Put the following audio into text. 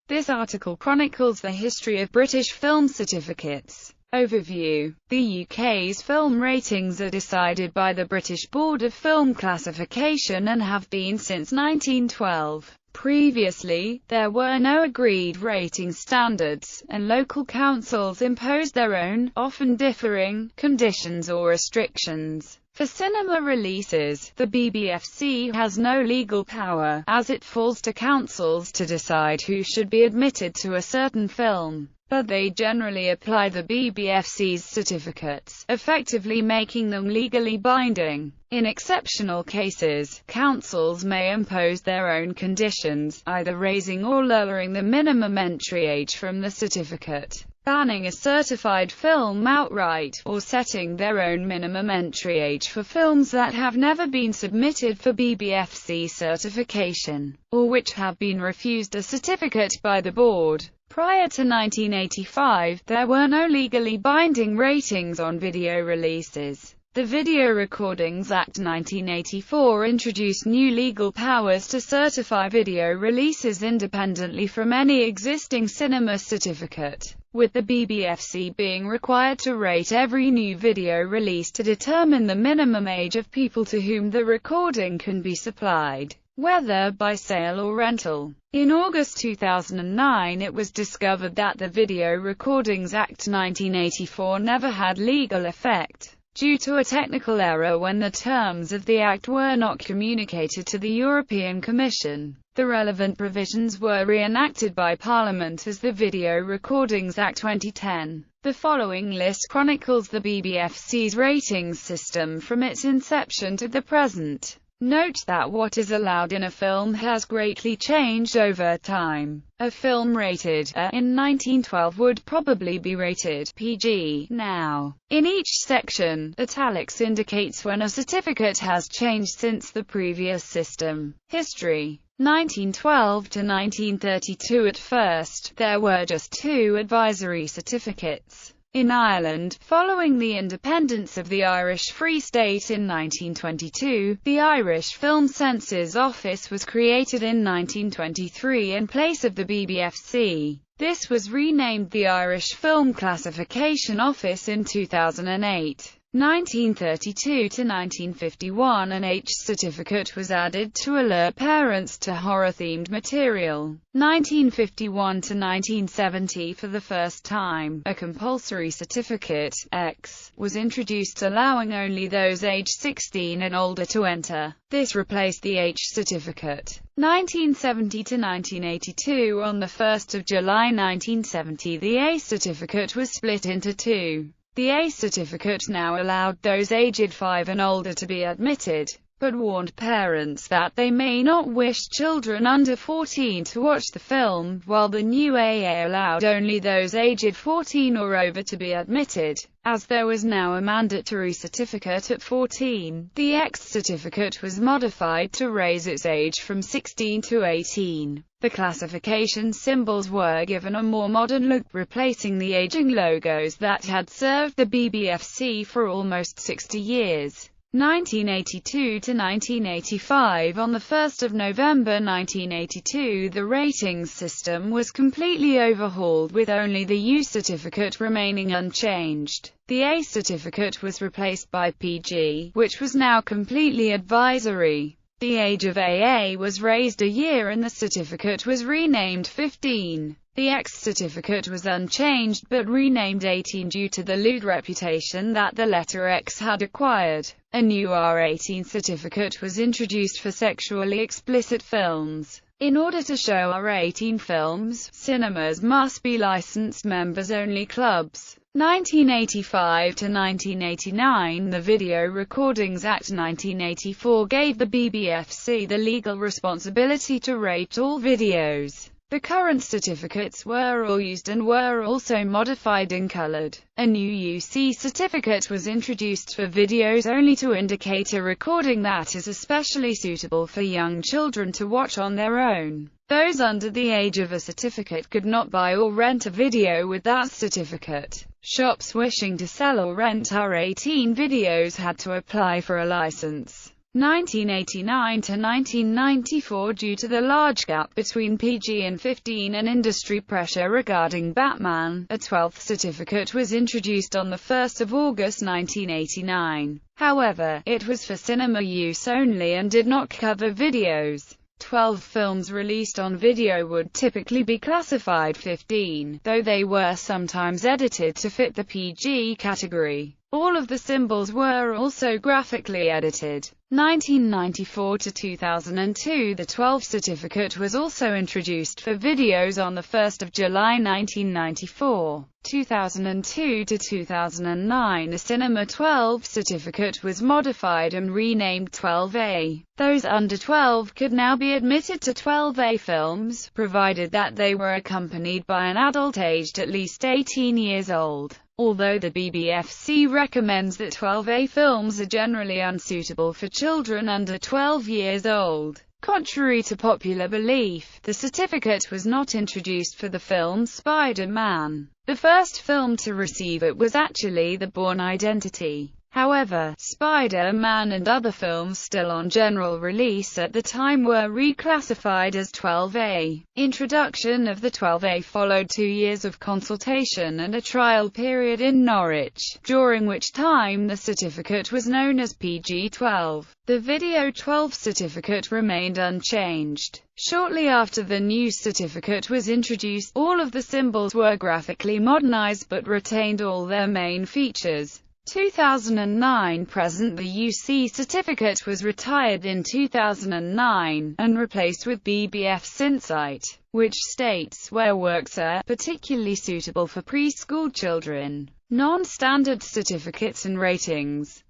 This article chronicles the history of British film certificates. Overview. The UK's film ratings are decided by the British Board of Film Classification and have been since 1912. Previously, there were no agreed rating standards, and local councils imposed their own, often differing, conditions or restrictions. For cinema releases, the BBFC has no legal power, as it falls to councils to decide who should be admitted to a certain film. But they generally apply the BBFC's certificates, effectively making them legally binding. In exceptional cases, councils may impose their own conditions, either raising or lowering the minimum entry age from the certificate, banning a certified film outright, or setting their own minimum entry age for films that have never been submitted for BBFC certification, or which have been refused a certificate by the board. Prior to 1985, there were no legally binding ratings on video releases. The Video Recordings Act 1984 introduced new legal powers to certify video releases independently from any existing cinema certificate, with the BBFC being required to rate every new video release to determine the minimum age of people to whom the recording can be supplied, whether by sale or rental. In August 2009, it was discovered that the Video Recordings Act 1984 never had legal effect, due to a technical error when the terms of the Act were not communicated to the European Commission. The relevant provisions were reenacted by Parliament as the Video Recordings Act 2010. The following list chronicles the BBFC's ratings system from its inception to the present. Note that what is allowed in a film has greatly changed over time. A film rated A in 1912 would probably be rated PG now. In each section, italics indicates when a certificate has changed since the previous system. History. 1912 to 1932. At first, there were just 2 advisory certificates. In Ireland, following the independence of the Irish Free State in 1922, the Irish Film Census Office was created in 1923 in place of the BBFC. This was renamed the Irish Film Classification Office in 2008. 1932 to 1951, an H certificate was added to alert parents to horror-themed material. 1951 to 1970, for the first time, a compulsory certificate, X, was introduced, allowing only those aged 16 and older to enter. This replaced the H certificate. 1970 to 1982, on the 1st of July 1970, the A certificate was split into 2. The A certificate now allowed those aged 5 and older to be admitted, but warned parents that they may not wish children under 14 to watch the film, while the new AA allowed only those aged 14 or over to be admitted. As there was now a mandatory certificate at 14, the X certificate was modified to raise its age from 16 to 18. The classification symbols were given a more modern look, replacing the aging logos that had served the BBFC for almost 60 years. 1982 to 1985. On the 1st of November 1982, the ratings system was completely overhauled, with only the U certificate remaining unchanged. The A certificate was replaced by PG, which was now completely advisory. The age of AA was raised a year and the certificate was renamed 15. The X certificate was unchanged but renamed 18 due to the lewd reputation that the letter X had acquired. A new R18 certificate was introduced for sexually explicit films. In order to show R18 films, cinemas must be licensed members-only clubs. 1985 to 1989. The Video Recordings Act 1984 gave the BBFC the legal responsibility to rate all videos. The current certificates were all used and were also modified and colored. A new UC certificate was introduced for videos only to indicate a recording that is especially suitable for young children to watch on their own. Those under the age of a certificate could not buy or rent a video with that certificate. Shops wishing to sell or rent R18 videos had to apply for a license. 1989 to 1994 due to the large gap between PG and 15 and industry pressure regarding Batman. A 12th certificate was introduced on 1 August 1989. However, it was for cinema use only and did not cover videos. 12 films released on video would typically be classified 15, though they were sometimes edited to fit the PG category. All of the symbols were also graphically edited. 1994 to 2002 The 12 certificate was also introduced for videos on 1 July 1994. 2002 to 2009 The Cinema 12 certificate was modified and renamed 12A. Those under 12 could now be admitted to 12A films, provided that they were accompanied by an adult aged at least 18 years old. Although the BBFC recommends that 12A films are generally unsuitable for children under 12 years old, contrary to popular belief, the certificate was not introduced for the film Spider-Man. The first film to receive it was actually The Bourne Identity. However, Spider-Man and other films still on general release at the time were reclassified as 12A. Introduction of the 12A followed 2 years of consultation and a trial period in Norwich, during which time the certificate was known as PG-12. The Video 12 certificate remained unchanged. Shortly after the new certificate was introduced, all of the symbols were graphically modernized but retained all their main features. 2009 present The UC certificate was retired in 2009, and replaced with BBF's Insight, which states where works are particularly suitable for preschool children. Non-standard certificates and ratings.